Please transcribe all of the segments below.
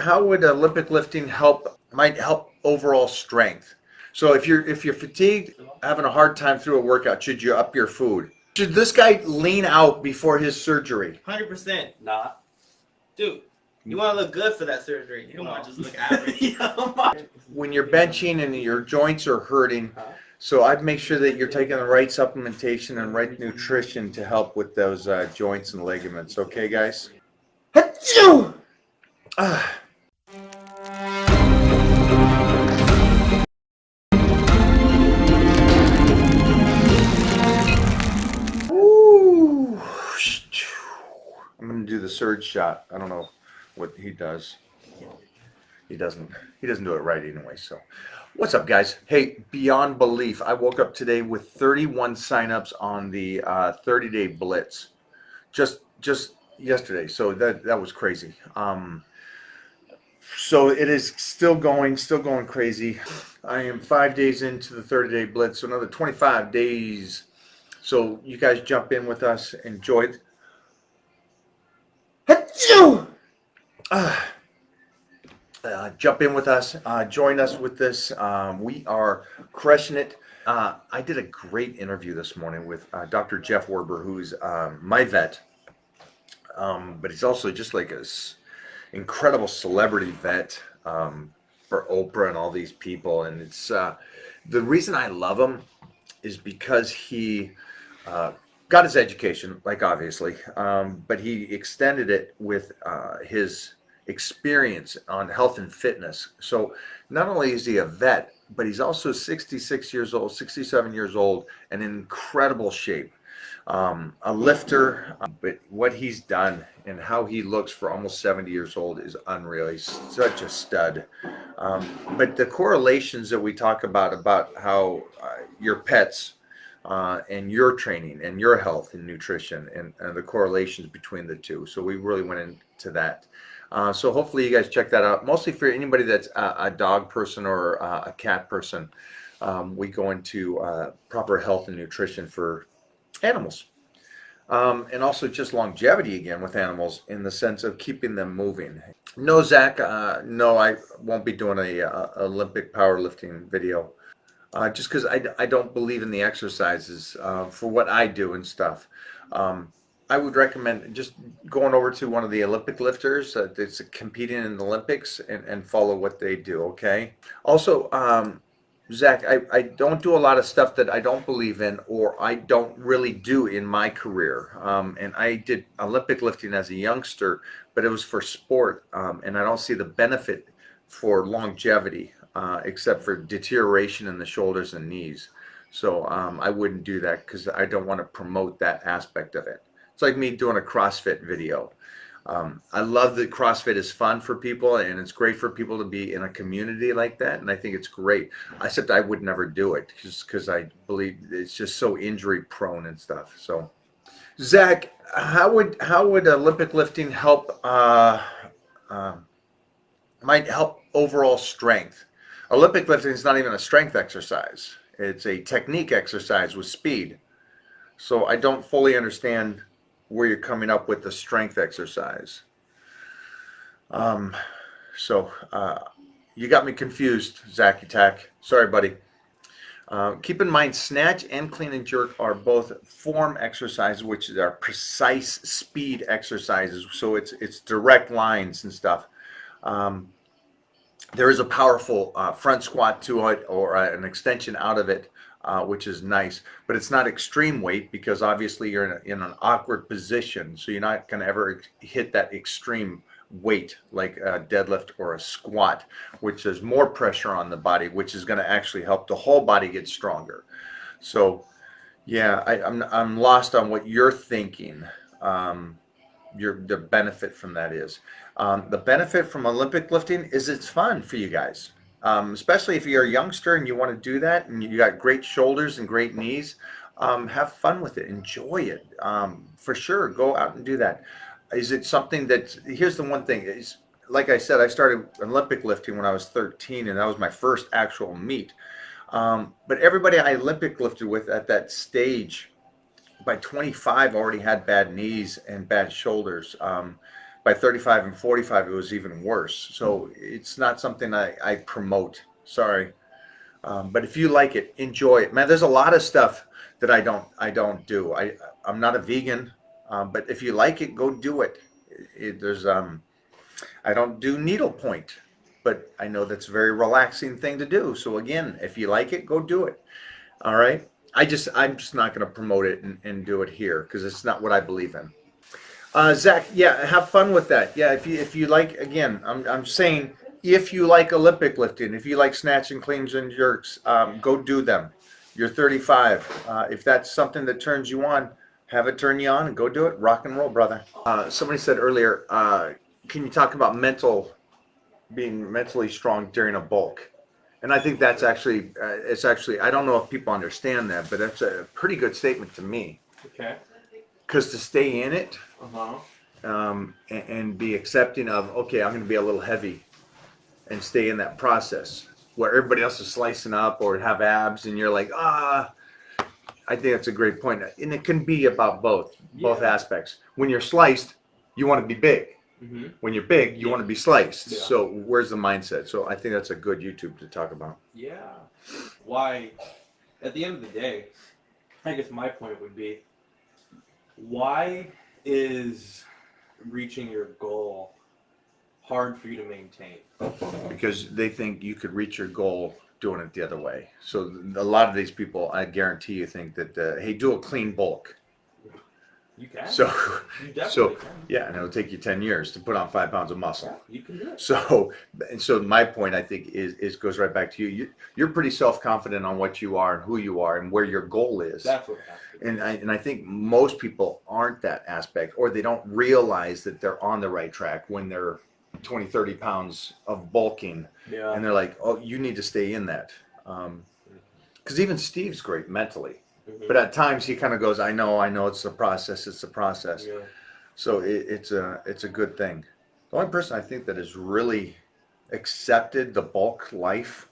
would Olympic lifting might help overall strength? So if you're fatigued, having a hard time through a workout, should you up your food? Should this guy lean out before his surgery? 100%. Not. Dude, you want to look good for that surgery. You don't want to just look average. When you're benching and your joints are hurting, so I'd make sure that you're taking the right supplementation and right nutrition to help with those joints and ligaments. Okay, guys? Achoo! Ooh. I'm gonna do the surge shot. I don't know what he does. He doesn't do it right anyway. So what's up, guys? Hey, beyond belief, I woke up today with 31 signups on the 30-day blitz just yesterday. So that was crazy. So it is still going crazy. I am 5 days into the 30-day blitz, so another 25 days. So you guys jump in with us, enjoy it. Jump in with us, join us with this. We are crushing it. I did a great interview this morning with Dr. Jeff Werber, who's my vet, but he's also just like a incredible celebrity vet for Oprah and all these people. And it's the reason I love him is because he got his education, like obviously, but he extended it with his experience on health and fitness. So not only is he a vet, but he's also 66 years old, 67 years old, and in incredible shape. A lifter, but what he's done and how he looks for almost 70 years old is unreal. He's such a stud. But the correlations that we talk about how your pets and your training and your health and nutrition and the correlations between the two. So we really went into that. So hopefully you guys check that out. Mostly for anybody that's a dog person or a cat person, we go into proper health and nutrition for animals. And also just longevity again with animals in the sense of keeping them moving. No, Zach, no, I won't be doing a Olympic powerlifting video. Just because I don't believe in the exercises for what I do and stuff. I would recommend just going over to one of the Olympic lifters that's competing in the Olympics and follow what they do, okay? Also, Zach, I don't do a lot of stuff that I don't believe in or I don't really do in my career. And I did Olympic lifting as a youngster, but it was for sport, and I don't see the benefit for longevity. Except for deterioration in the shoulders and knees. So I wouldn't do that because I don't want to promote that aspect of it. It's like me doing a CrossFit video. I love that CrossFit is fun for people and it's great for people to be in a community like that. And I think it's great, except I would never do it just because I believe it's just so injury prone and stuff. So Zach, how would Olympic lifting help, might help overall strength? Olympic lifting is not even a strength exercise. It's a technique exercise with speed. So I don't fully understand where you're coming up with the strength exercise. So you got me confused, Zach Attack. Sorry, buddy. Keep in mind, snatch and clean and jerk are both form exercises, which are precise speed exercises. So it's direct lines and stuff. There is a powerful front squat to it or an extension out of it, which is nice, but it's not extreme weight because obviously you're in an awkward position. So you're not going to ever hit that extreme weight like a deadlift or a squat, which is more pressure on the body, which is going to actually help the whole body get stronger. So yeah, I'm lost on what you're thinking. The benefit from that is. The benefit from Olympic lifting is it's fun for you guys, especially if you're a youngster and you want to do that and you got great shoulders and great knees. Have fun with it, enjoy it, for sure. Go out and do that. Is it something that? Here's the one thing is, like I said, I started Olympic lifting when I was 13, and that was my first actual meet. But everybody I Olympic lifted with at that stage, by 25 already had bad knees and bad shoulders. by 35 and 45, it was even worse. So it's not something I promote. Sorry. But if you like it, enjoy it. Man, there's a lot of stuff that I don't do. I'm not a vegan, but if you like it, go do it. I don't do needlepoint, but I know that's a very relaxing thing to do. So again, if you like it, go do it. All right. I'm just not going to promote it and do it here because it's not what I believe in. Zach, yeah, have fun with that. Yeah, if you like, again, I'm saying if you like Olympic lifting, if you like snatch and cleans and jerks, go do them. You're 35. If that's something that turns you on, have it turn you on and go do it. Rock and roll, brother. Somebody said earlier, can you talk about being mentally strong during a bulk? And I think that's actually, it's actually, I don't know if people understand that, but that's a pretty good statement to me. Okay. Because to stay in it, Uh-huh. and be accepting of, okay, I'm going to be a little heavy and stay in that process where everybody else is slicing up or have abs and you're like, I think that's a great point. And it can be about both aspects. When you're sliced, you want to be big. Mm-hmm. When you're big, you want to be sliced. Yeah. So where's the mindset? So I think that's a good YouTube to talk about. Yeah. Why, at the end of the day, I guess my point would be, why is reaching your goal hard for you to maintain? Because they think you could reach your goal doing it the other way. So a lot of these people, I guarantee you, think that, hey, do a clean bulk. You can. So, You definitely so can. yeah, and it'll take you 10 years to put on 5 pounds of muscle. You can do it. So, and so my point, I think, is goes right back to you. You're pretty self-confident on what you are and who you are and where your goal is. That's what happens. And I think most people aren't that aspect, or they don't realize that they're on the right track when they're 20, 30 pounds of bulking. Yeah. And they're like, oh, you need to stay in that. Because even Steve's great mentally. Mm-hmm. But at times he kind of goes, I know, it's a process. Yeah. So it's a good thing. The only person I think that has really accepted the bulk life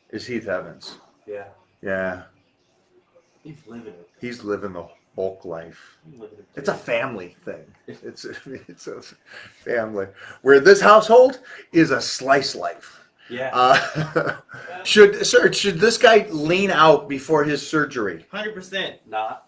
is Heath Evans. Yeah. Yeah, He's living it. he's living the bulk life. He's living it. It's a family thing. It's a family. Where this household is a slice life. Yeah. Should this guy lean out before his surgery? 100%. Not.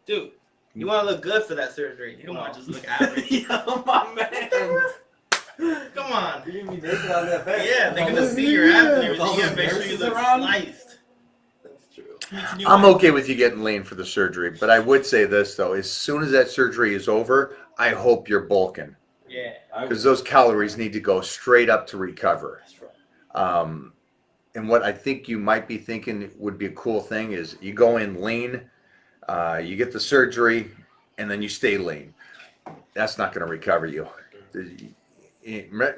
Dude, you want to look good for that surgery. You don't want to just look average. Yo, my man. Come on. You're gonna be naked on that bed. Yeah, they're going to see your abs and everything. All You got to the make sure you nurses look around. sliced. That's true. I'm okay with you getting lean for the surgery, but I would say this though: as soon as that surgery is over, I hope you're bulking Yeah. because those calories need to go straight up to recover. That's right. And what I think you might be thinking would be a cool thing is you go in lean, you get the surgery, and then you stay lean. That's not going to recover you.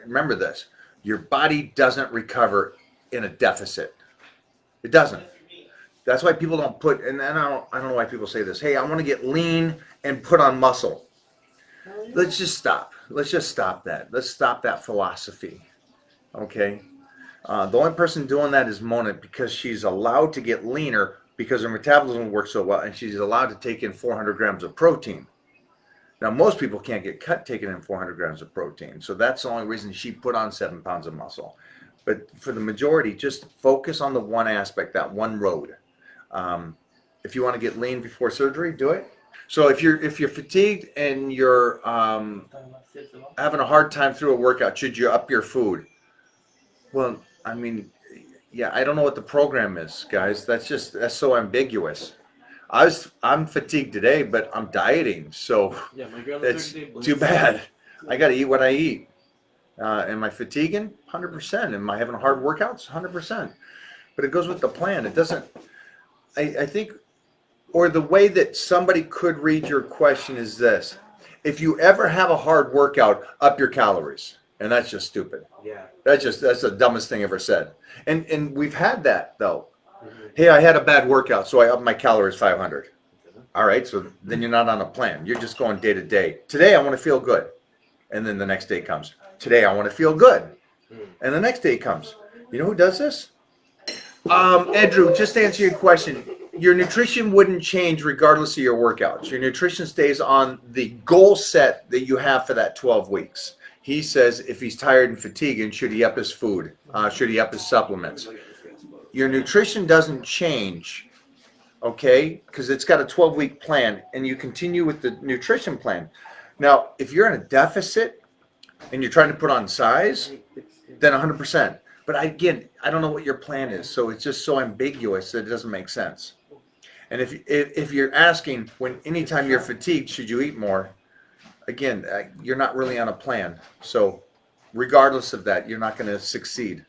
Remember this: your body doesn't recover in a deficit. It doesn't. That's why people don't put, and I don't know why people say this. Hey, I want to get lean and put on muscle. Let's just stop. Let's just stop that. Let's stop that philosophy. Okay. The only person doing that is Mona because she's allowed to get leaner because her metabolism works so well, and she's allowed to take in 400 grams of protein. Now, most people can't get cut taking in 400 grams of protein, so that's the only reason she put on 7 pounds of muscle. But for the majority, just focus on the one aspect, that one road. If you want to get lean before surgery, do it. So if you're fatigued and you're having a hard time through a workout, should you up your food? Well, I mean, yeah, I don't know what the program is, guys. That's so ambiguous. I'm fatigued today, but I'm dieting, so Yeah, my girl. it's too bad. I got to eat what I eat. Am I fatiguing? 100%. Am I having hard workouts? 100%. But it goes with the plan. It doesn't. I think, or the way that somebody could read your question is this: if you ever have a hard workout, up your calories, and that's just stupid. Yeah. That's the dumbest thing ever said. And we've had that though. Hey, I had a bad workout, so I upped my calories 500. All right, so then you're not on a plan. You're just going day to day. Today I want to feel good, and then the next day comes. Today I want to feel good, and the next day comes. You know who does this? Andrew, just to answer your question, your nutrition wouldn't change regardless of your workouts. Your nutrition stays on the goal set that you have for that 12 weeks. He says if he's tired and fatigued, and should he up his food? Should he up his supplements? Your nutrition doesn't change, okay? Because it's got a 12-week plan, and you continue with the nutrition plan. Now, if you're in a deficit and you're trying to put on size, then 100%. But again, I don't know what your plan is, so it's just so ambiguous that it doesn't make sense. And if you're asking when anytime you're fatigued, should you eat more? Again, you're not really on a plan. So regardless of that, you're not going to succeed.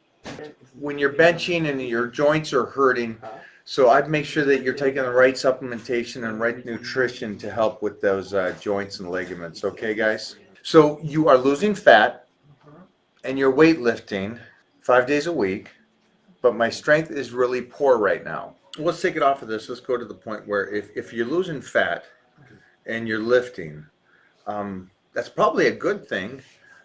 When you're benching and your joints are hurting, so I'd make sure that you're taking the right supplementation and right nutrition to help with those joints and ligaments. Okay, guys? So you are losing fat and you're weightlifting 5 days a week, but my strength is really poor right now. Let's take it off of this. Let's go to the point where if you're losing fat and you're lifting, that's probably a good thing.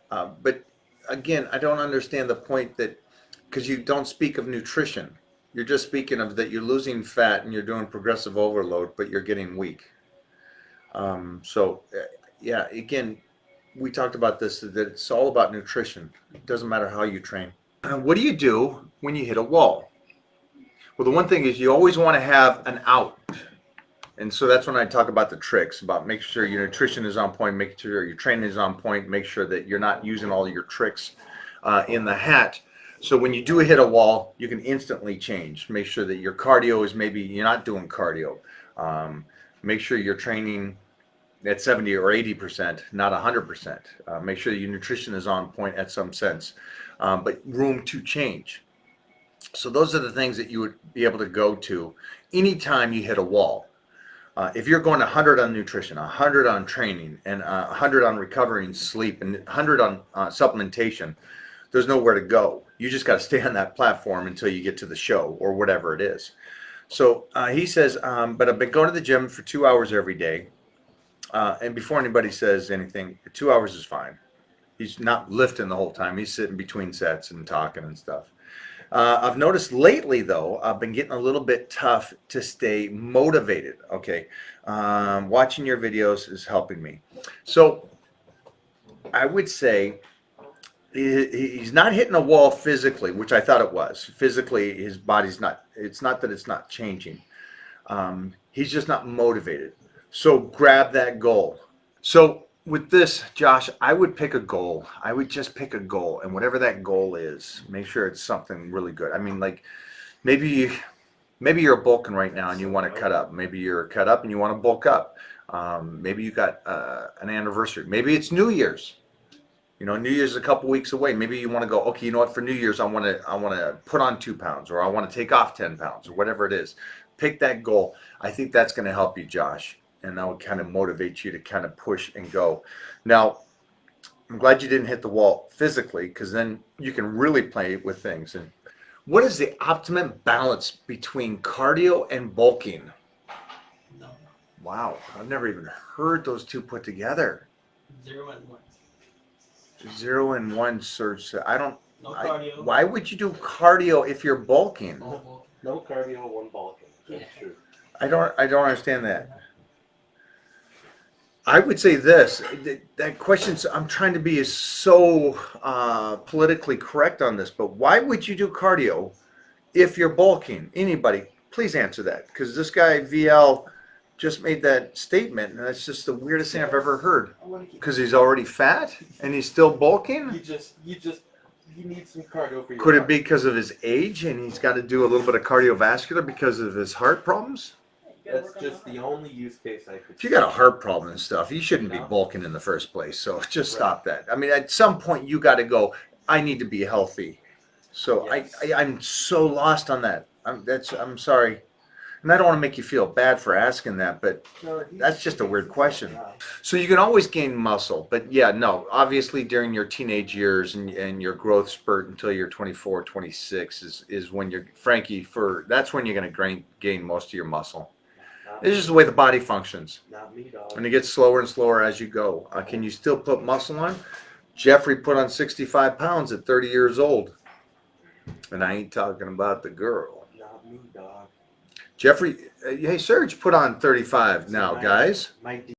But again, I don't understand the point that, because you don't speak of nutrition. You're just speaking of that you're losing fat and you're doing progressive overload, but you're getting weak. Yeah, again, we talked about this, that it's all about nutrition. It doesn't matter how you train. What do you do when you hit a wall? Well, the one thing is you always want to have an out. And so that's when I talk about the tricks, about making sure your nutrition is on point, making sure your training is on point, make sure that you're not using all your tricks in the hat. So when you do hit a wall, you can instantly change. Make sure that your cardio is, maybe you're not doing cardio. Make sure you're training at 70 or 80%, not 100%. Make sure your nutrition is on point at some sense, but room to change. So those are the things that you would be able to go to anytime you hit a wall. If you're going 100 on nutrition, 100 on training, and 100 on recovering sleep, and 100 on supplementation, there's nowhere to go. You just got to stay on that platform until you get to the show or whatever it is. So he says, but I've been going to the gym for 2 hours every day. And before anybody says anything, 2 hours is fine. He's not lifting the whole time. He's sitting between sets and talking and stuff. I've noticed lately, though, I've been getting a little bit tough to stay motivated. Okay. Watching your videos is helping me. So I would say he's not hitting a wall physically, which I thought it was. Physically, his body's not, it's not that it's not changing. He's just not motivated. So grab that goal. So with this, Josh, I would pick a goal. I would just pick a goal, and whatever that goal is, make sure it's something really good. I mean, like maybe you're bulking right now and you want to cut up. Maybe you're cut up and you want to bulk up. Maybe you got an anniversary. Maybe it's New Year's. You know, New Year's is a couple weeks away. Maybe you want to go, okay, you know what, for New Year's I want to put on 2 pounds, or I want to take off 10 pounds, or whatever it is. Pick that goal. I think that's going to help you, Josh. And that would kind of motivate you to kind of push and go. Now, I'm glad you didn't hit the wall physically, because then you can really play with things. And what is the optimum balance between cardio and bulking? No. Wow, I've never even heard those two put together. 0 and 1. 0 and 1 surge. I don't. No cardio. Why would you do cardio if you're bulking? No cardio, 1 bulking. That's true. I don't understand that. I would say this, that question's, I'm trying to be so politically correct on this, but why would you do cardio if you're bulking? Anybody, please answer that, because this guy VL just made that statement, and that's just the weirdest thing I've ever heard. Because he's already fat and he's still bulking? You need some cardio for your Could it heart. be because of his age and he's got to do a little bit of cardiovascular because of his heart problems? That's just the only use case I could. If you got a heart problem and stuff, you shouldn't be bulking in the first place. So just stop that. I mean, at some point you got to go, I need to be healthy. So Yes. I'm so lost on that. I'm sorry. And I don't want to make you feel bad for asking that, but that's just a weird question. So you can always gain muscle, but yeah, no, obviously during your teenage years and your growth spurt until you're 24, 26 is when you're, Frankie, that's when you're going to gain most of your muscle. It's just the way the body functions. Not me, dog. And it gets slower and slower as you go. Can you still put muscle on? Jeffrey put on 65 pounds at 30 years old. And I ain't talking about the girl. Not me, dog. Jeffrey, hey, Serge put on 35 now, Mike- guys. Mike